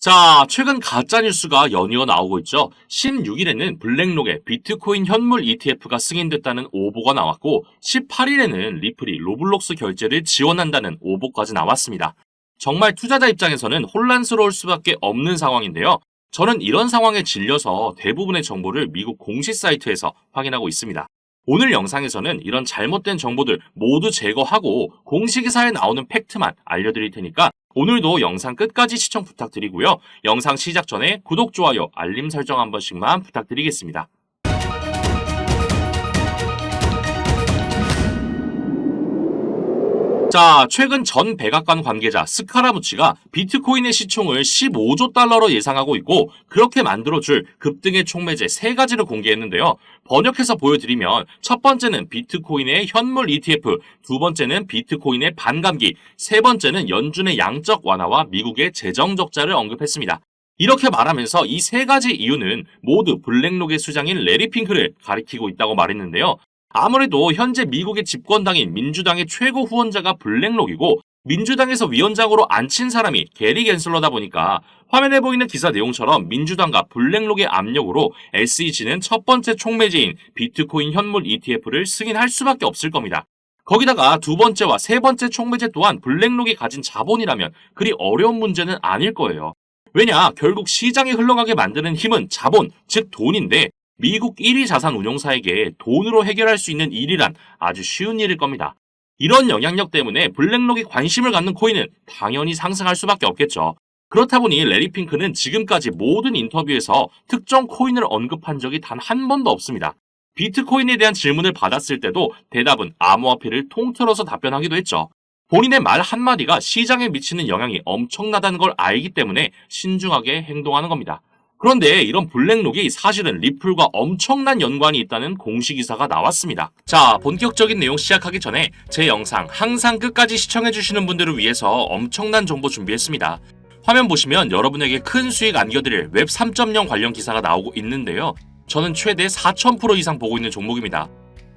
자, 최근 가짜뉴스가 연이어 나오고 있죠. 16일에는 블랙록의 비트코인 현물 ETF가 승인됐다는 오보가 나왔고 18일에는 리플이 로블록스 결제를 지원한다는 오보까지 나왔습니다. 정말 투자자 입장에서는 혼란스러울 수밖에 없는 상황인데요. 저는 이런 상황에 질려서 대부분의 정보를 미국 공식 사이트에서 확인하고 있습니다. 오늘 영상에서는 이런 잘못된 정보들 모두 제거하고 공식 기사에 나오는 팩트만 알려드릴 테니까 오늘도 영상 끝까지 시청 부탁드리고요. 영상 시작 전에 구독, 좋아요, 알림 설정 한 번씩만 부탁드리겠습니다. 자, 최근 전 백악관 관계자 스카라무치가 비트코인의 시총을 15조 달러로 예상하고 있고 그렇게 만들어줄 급등의 촉매제 3가지를 공개했는데요. 번역해서 보여드리면 첫 번째는 비트코인의 현물 ETF, 두 번째는 비트코인의 반감기, 세 번째는 연준의 양적 완화와 미국의 재정 적자를 언급했습니다. 이렇게 말하면서 이 3가지 이유는 모두 블랙록의 수장인 레리 핑크를 가리키고 있다고 말했는데요. 아무래도 현재 미국의 집권당인 민주당의 최고 후원자가 블랙록이고 민주당에서 위원장으로 앉힌 사람이 게리 갠슬러다 보니까 화면에 보이는 기사 내용처럼 민주당과 블랙록의 압력으로 SEC는 첫 번째 촉매제인 비트코인 현물 ETF를 승인할 수밖에 없을 겁니다. 거기다가 두 번째와 세 번째 촉매제 또한 블랙록이 가진 자본이라면 그리 어려운 문제는 아닐 거예요. 왜냐, 결국 시장에 흘러가게 만드는 힘은 자본, 즉 돈인데 미국 1위 자산 운용사에게 돈으로 해결할 수 있는 일이란 아주 쉬운 일일 겁니다. 이런 영향력 때문에 블랙록이 관심을 갖는 코인은 당연히 상승할 수밖에 없겠죠. 그렇다 보니 레리 핑크는 지금까지 모든 인터뷰에서 특정 코인을 언급한 적이 단 한 번도 없습니다. 비트코인에 대한 질문을 받았을 때도 대답은 암호화폐를 통틀어서 답변하기도 했죠. 본인의 말 한마디가 시장에 미치는 영향이 엄청나다는 걸 알기 때문에 신중하게 행동하는 겁니다. 그런데 이런 블랙록이 사실은 리플과 엄청난 연관이 있다는 공식 기사가 나왔습니다. 자, 본격적인 내용 시작하기 전에 제 영상 항상 끝까지 시청해주시는 분들을 위해서 엄청난 정보 준비했습니다. 화면 보시면 여러분에게 큰 수익 안겨드릴 웹 3.0 관련 기사가 나오고 있는데요. 저는 최대 4000% 이상 보고 있는 종목입니다.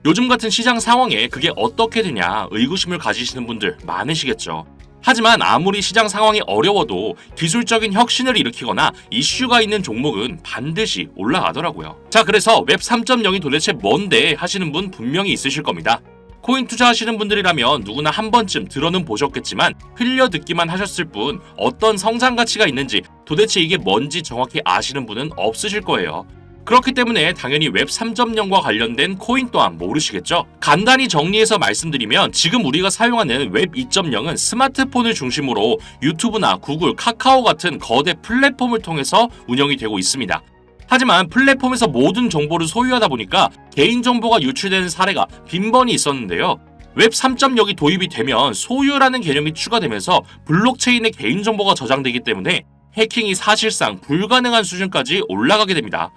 요즘 같은 시장 상황에 그게 어떻게 되냐 의구심을 가지시는 분들 많으시겠죠. 하지만 아무리 시장 상황이 어려워도 기술적인 혁신을 일으키거나 이슈가 있는 종목은 반드시 올라가더라고요. 자, 그래서 웹 3.0이 도대체 뭔데 하시는 분 분명히 있으실 겁니다. 코인 투자하시는 분들이라면 누구나 한 번쯤 들어는 보셨겠지만 흘려 듣기만 하셨을 뿐 어떤 성장 가치가 있는지 도대체 이게 뭔지 정확히 아시는 분은 없으실 거예요. 그렇기 때문에 당연히 웹 3.0과 관련된 코인 또한 모르시겠죠? 간단히 정리해서 말씀드리면 지금 우리가 사용하는 웹 2.0은 스마트폰을 중심으로 유튜브나 구글, 카카오 같은 거대 플랫폼을 통해서 운영이 되고 있습니다. 하지만 플랫폼에서 모든 정보를 소유하다 보니까 개인정보가 유출되는 사례가 빈번히 있었는데요. 웹 3.0이 도입이 되면 소유라는 개념이 추가되면서 블록체인의 개인정보가 저장되기 때문에 해킹이 사실상 불가능한 수준까지 올라가게 됩니다.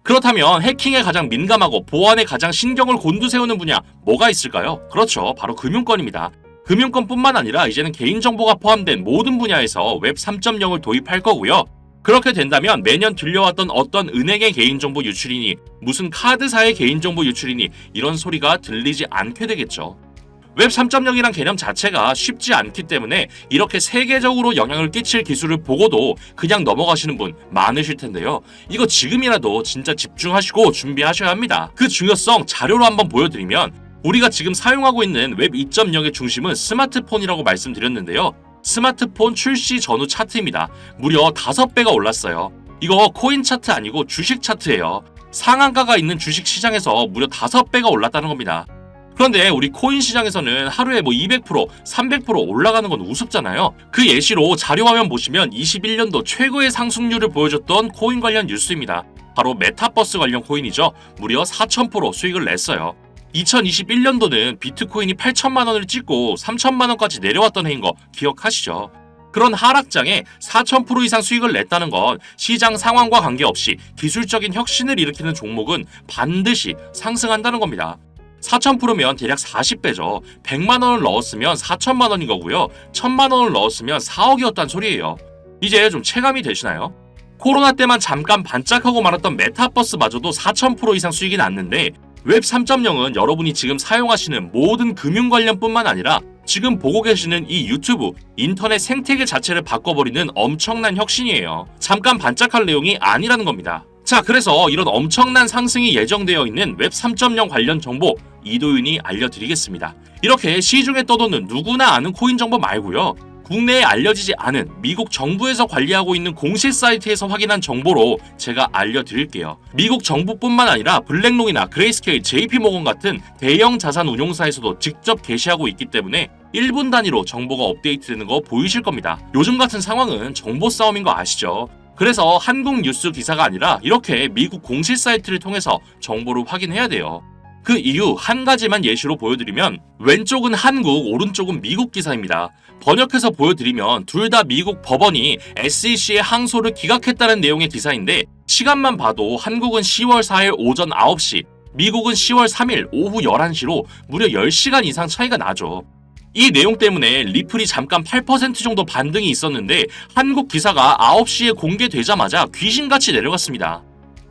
그렇다면 해킹에 가장 민감하고 보안에 가장 신경을 곤두세우는 분야 뭐가 있을까요? 그렇죠, 바로 금융권입니다. 금융권뿐만 아니라 이제는 개인정보가 포함된 모든 분야에서 웹 3.0을 도입할 거고요. 그렇게 된다면 매년 들려왔던 어떤 은행의 개인정보 유출이니 무슨 카드사의 개인정보 유출이니 이런 소리가 들리지 않게 되겠죠. 웹 3.0이란 개념 자체가 쉽지 않기 때문에 이렇게 세계적으로 영향을 끼칠 기술을 보고도 그냥 넘어가시는 분 많으실 텐데요. 이거 지금이라도 진짜 집중하시고 준비하셔야 합니다. 그 중요성 자료로 한번 보여드리면 우리가 지금 사용하고 있는 웹 2.0의 중심은 스마트폰이라고 말씀드렸는데요. 스마트폰 출시 전후 차트입니다. 무려 5배가 올랐어요. 이거 코인 차트 아니고 주식 차트예요. 상한가가 있는 주식 시장에서 무려 5배가 올랐다는 겁니다. 그런데 우리 코인 시장에서는 하루에 200%, 300% 올라가는 건 우습잖아요. 그 예시로 자료화면 보시면 21년도 최고의 상승률을 보여줬던 코인 관련 뉴스입니다. 바로 메타버스 관련 코인이죠. 무려 4000% 수익을 냈어요. 2021년도는 비트코인이 8천만 원을 찍고 3천만 원까지 내려왔던 해인 거 기억하시죠? 그런 하락장에 4000% 이상 수익을 냈다는 건 시장 상황과 관계없이 기술적인 혁신을 일으키는 종목은 반드시 상승한다는 겁니다. 4000%면 대략 40배죠. 100만 원을 넣었으면 4천만 원인 거고요. 1000만 원을 넣었으면 4억이었단 소리예요. 이제 좀 체감이 되시나요? 코로나 때만 잠깐 반짝하고 말았던 메타버스마저도 4000% 이상 수익이 났는데 웹 3.0은 여러분이 지금 사용하시는 모든 금융 관련뿐만 아니라 지금 보고 계시는 이 유튜브, 인터넷 생태계 자체를 바꿔버리는 엄청난 혁신이에요. 잠깐 반짝할 내용이 아니라는 겁니다. 자, 그래서 이런 엄청난 상승이 예정되어 있는 웹 3.0 관련 정보 이도윤이 알려드리겠습니다. 이렇게 시중에 떠도는 누구나 아는 코인 정보 말고요. 국내에 알려지지 않은 미국 정부에서 관리하고 있는 공식 사이트에서 확인한 정보로 제가 알려드릴게요. 미국 정부뿐만 아니라 블랙록이나 그레이스케일, JP모건 같은 대형 자산 운용사에서도 직접 게시하고 있기 때문에 1분 단위로 정보가 업데이트되는 거 보이실 겁니다. 요즘 같은 상황은 정보 싸움인 거 아시죠? 그래서 한국 뉴스 기사가 아니라 이렇게 미국 공식 사이트를 통해서 정보를 확인해야 돼요. 그 이유 한 가지만 예시로 보여드리면 왼쪽은 한국, 오른쪽은 미국 기사입니다. 번역해서 보여드리면 둘 다 미국 법원이 SEC의 항소를 기각했다는 내용의 기사인데 시간만 봐도 한국은 10월 4일 오전 9시, 미국은 10월 3일 오후 11시로 무려 10시간 이상 차이가 나죠. 이 내용 때문에 리플이 잠깐 8% 정도 반등이 있었는데 한국 기사가 9시에 공개되자마자 귀신같이 내려갔습니다.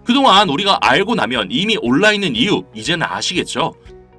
그동안 우리가 알고 나면 이미 올라있는 이유 이제는 아시겠죠?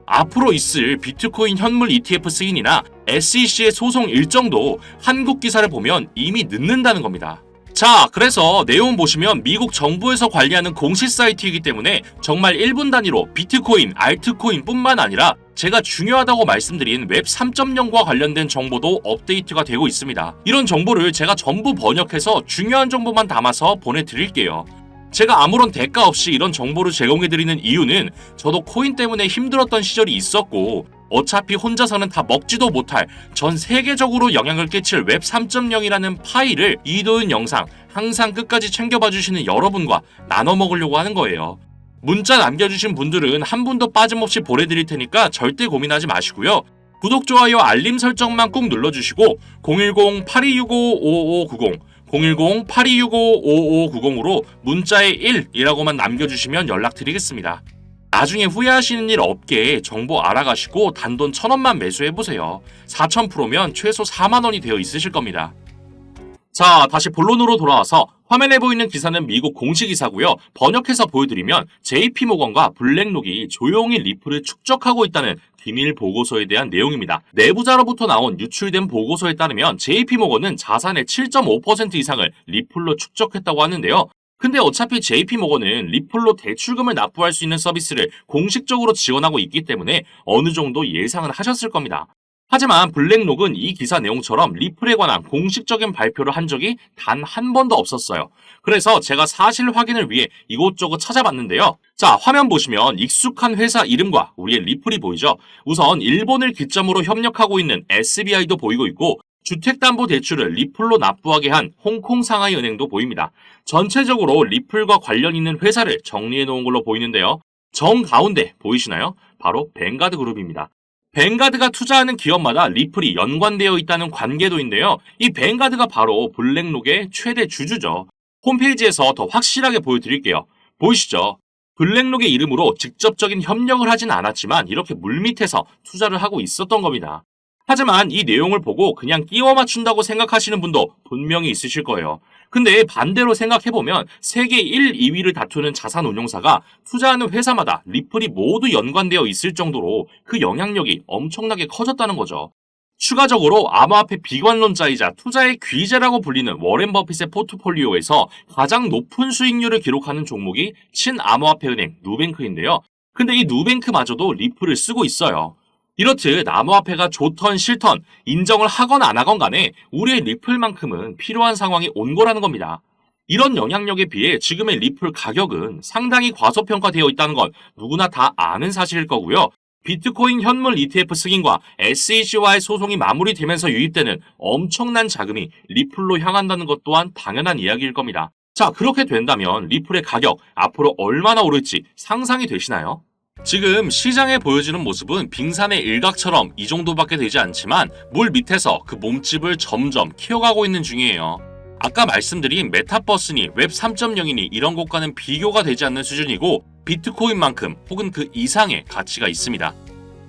앞으로 있을 비트코인 현물 ETF 승인이나 SEC의 소송 일정도 한국 기사를 보면 이미 늦는다는 겁니다. 자, 그래서 내용 보시면 미국 정부에서 관리하는 공식 사이트이기 때문에 정말 1분 단위로 비트코인, 알트코인 뿐만 아니라 제가 중요하다고 말씀드린 웹 3.0과 관련된 정보도 업데이트가 되고 있습니다. 이런 정보를 제가 전부 번역해서 중요한 정보만 담아서 보내드릴게요. 제가 아무런 대가 없이 이런 정보를 제공해드리는 이유는 저도 코인 때문에 힘들었던 시절이 있었고 어차피 혼자서는 다 먹지도 못할 전 세계적으로 영향을 끼칠 웹 3.0이라는 파일을 이도윤 영상 항상 끝까지 챙겨봐 주시는 여러분과 나눠 먹으려고 하는 거예요. 문자 남겨주신 분들은 한 분도 빠짐없이 보내드릴 테니까 절대 고민하지 마시고요. 구독, 좋아요, 알림 설정만 꾹 눌러주시고 010-8265-5590 010-8265-5590으로 문자에 1이라고만 남겨주시면 연락드리겠습니다. 나중에 후회하시는 일 없게 정보 알아가시고 단돈 1,000원만 매수해보세요. 4,000%면 최소 4만원이 되어 있으실 겁니다. 자, 다시 본론으로 돌아와서 화면에 보이는 기사는 미국 공식 기사고요. 번역해서 보여드리면 JP모건과 블랙록이 조용히 리플을 축적하고 있다는 기밀 보고서에 대한 내용입니다. 내부자로부터 나온 유출된 보고서에 따르면 JP모건은 자산의 7.5% 이상을 리플로 축적했다고 하는데요. 근데 어차피 JP모건은 리플로 대출금을 납부할 수 있는 서비스를 공식적으로 지원하고 있기 때문에 어느 정도 예상은 하셨을 겁니다. 하지만 블랙록은 이 기사 내용처럼 리플에 관한 공식적인 발표를 한 적이 단 한 번도 없었어요. 그래서 제가 사실 확인을 위해 이곳저곳 찾아봤는데요. 자, 화면 보시면 익숙한 회사 이름과 우리의 리플이 보이죠? 우선 일본을 기점으로 협력하고 있는 SBI도 보이고 있고 주택담보대출을 리플로 납부하게 한 홍콩 상하이은행도 보입니다. 전체적으로 리플과 관련 있는 회사를 정리해 놓은 걸로 보이는데요. 정 가운데 보이시나요? 바로 뱅가드 그룹입니다. 뱅가드가 투자하는 기업마다 리플이 연관되어 있다는 관계도인데요. 이 뱅가드가 바로 블랙록의 최대 주주죠. 홈페이지에서 더 확실하게 보여드릴게요. 보이시죠? 블랙록의 이름으로 직접적인 협력을 하진 않았지만 이렇게 물밑에서 투자를 하고 있었던 겁니다. 하지만 이 내용을 보고 그냥 끼워 맞춘다고 생각하시는 분도 분명히 있으실 거예요. 근데 반대로 생각해보면 세계 1, 2위를 다투는 자산운용사가 투자하는 회사마다 리플이 모두 연관되어 있을 정도로 그 영향력이 엄청나게 커졌다는 거죠. 추가적으로 암호화폐 비관론자이자 투자의 귀재라고 불리는 워렌 버핏의 포트폴리오에서 가장 높은 수익률을 기록하는 종목이 친암호화폐은행 누뱅크인데요. 근데 이 누뱅크마저도 리플을 쓰고 있어요. 이렇듯 암호화폐가 좋던 싫던 인정을 하건 안 하건 간에 우리의 리플만큼은 필요한 상황이 온 거라는 겁니다. 이런 영향력에 비해 지금의 리플 가격은 상당히 과소평가되어 있다는 건 누구나 다 아는 사실일 거고요. 비트코인 현물 ETF 승인과 SEC와의 소송이 마무리되면서 유입되는 엄청난 자금이 리플로 향한다는 것 또한 당연한 이야기일 겁니다. 자, 그렇게 된다면 리플의 가격 앞으로 얼마나 오를지 상상이 되시나요? 지금 시장에 보여지는 모습은 빙산의 일각처럼 이 정도밖에 되지 않지만 물 밑에서 그 몸집을 점점 키워가고 있는 중이에요. 아까 말씀드린 메타버스니 웹 3.0이니 이런 것과는 비교가 되지 않는 수준이고 비트코인만큼 혹은 그 이상의 가치가 있습니다.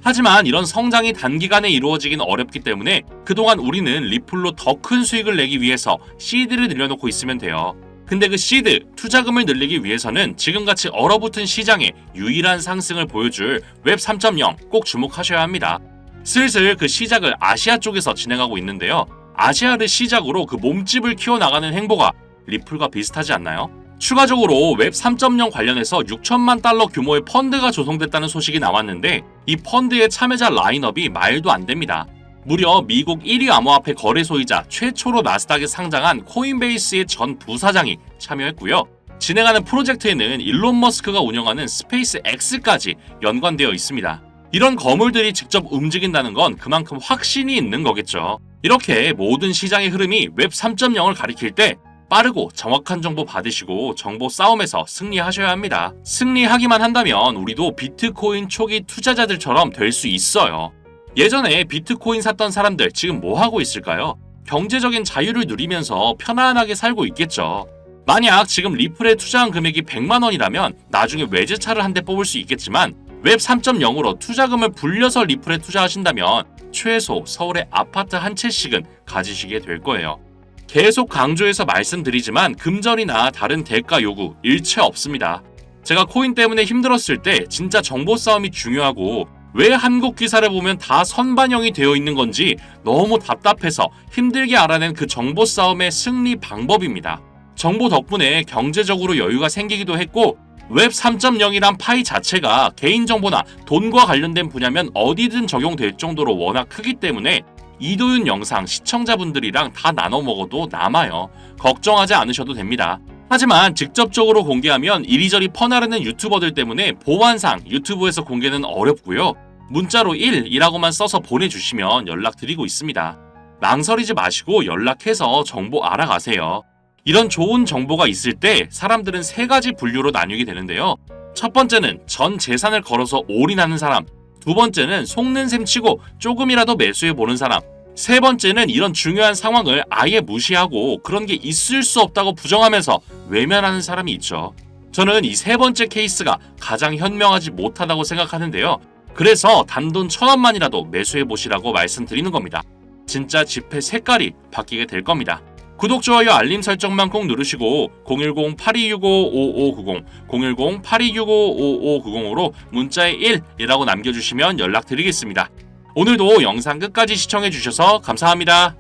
하지만 이런 성장이 단기간에 이루어지긴 어렵기 때문에 그동안 우리는 리플로 더 큰 수익을 내기 위해서 시드를 늘려놓고 있으면 돼요. 근데 그 시드, 투자금을 늘리기 위해서는 지금같이 얼어붙은 시장에 유일한 상승을 보여줄 웹 3.0 꼭 주목하셔야 합니다. 슬슬 그 시작을 아시아 쪽에서 진행하고 있는데요. 아시아를 시작으로 그 몸집을 키워나가는 행보가 리플과 비슷하지 않나요? 추가적으로 웹 3.0 관련해서 6천만 달러 규모의 펀드가 조성됐다는 소식이 나왔는데 이 펀드의 참여자 라인업이 말도 안 됩니다. 무려 미국 1위 암호화폐 거래소이자 최초로 나스닥에 상장한 코인베이스의 전 부사장이 참여했고요. 진행하는 프로젝트에는 일론 머스크가 운영하는 스페이스 X까지 연관되어 있습니다. 이런 거물들이 직접 움직인다는 건 그만큼 확신이 있는 거겠죠. 이렇게 모든 시장의 흐름이 웹 3.0을 가리킬 때 빠르고 정확한 정보 받으시고 정보 싸움에서 승리하셔야 합니다. 승리하기만 한다면 우리도 비트코인 초기 투자자들처럼 될 수 있어요. 예전에 비트코인 샀던 사람들 지금 뭐 하고 있을까요? 경제적인 자유를 누리면서 편안하게 살고 있겠죠. 만약 지금 리플에 투자한 금액이 100만 원이라면 나중에 외제차를 한 대 뽑을 수 있겠지만 웹 3.0으로 투자금을 불려서 리플에 투자하신다면 최소 서울의 아파트 한 채씩은 가지시게 될 거예요. 계속 강조해서 말씀드리지만 금전이나 다른 대가 요구 일체 없습니다. 제가 코인 때문에 힘들었을 때 진짜 정보 싸움이 중요하고 왜 한국 기사를 보면 다 선반영이 되어 있는 건지 너무 답답해서 힘들게 알아낸 그 정보 싸움의 승리 방법입니다. 정보 덕분에 경제적으로 여유가 생기기도 했고 웹 3.0이란 파이 자체가 개인정보나 돈과 관련된 분야면 어디든 적용될 정도로 워낙 크기 때문에 이도윤 영상 시청자분들이랑 다 나눠 먹어도 남아요. 걱정하지 않으셔도 됩니다. 하지만 직접적으로 공개하면 이리저리 퍼나르는 유튜버들 때문에 보안상 유튜브에서 공개는 어렵고요. 문자로 1이라고만 써서 보내주시면 연락드리고 있습니다. 망설이지 마시고 연락해서 정보 알아가세요. 이런 좋은 정보가 있을 때 사람들은 세 가지 분류로 나뉘게 되는데요. 첫 번째는 전 재산을 걸어서 올인하는 사람, 두 번째는 속는 셈 치고 조금이라도 매수해보는 사람, 세 번째는 이런 중요한 상황을 아예 무시하고 그런 게 있을 수 없다고 부정하면서 외면하는 사람이 있죠. 저는 이 세 번째 케이스가 가장 현명하지 못하다고 생각하는데요. 그래서 단돈 1,000원만이라도 매수해보시라고 말씀드리는 겁니다. 진짜 지폐 색깔이 바뀌게 될 겁니다. 구독, 좋아요, 알림 설정만 꼭 누르시고 010-8265-5590, 010-8265-5590으로 문자에 1이라고 남겨주시면 연락드리겠습니다. 오늘도 영상 끝까지 시청해주셔서 감사합니다.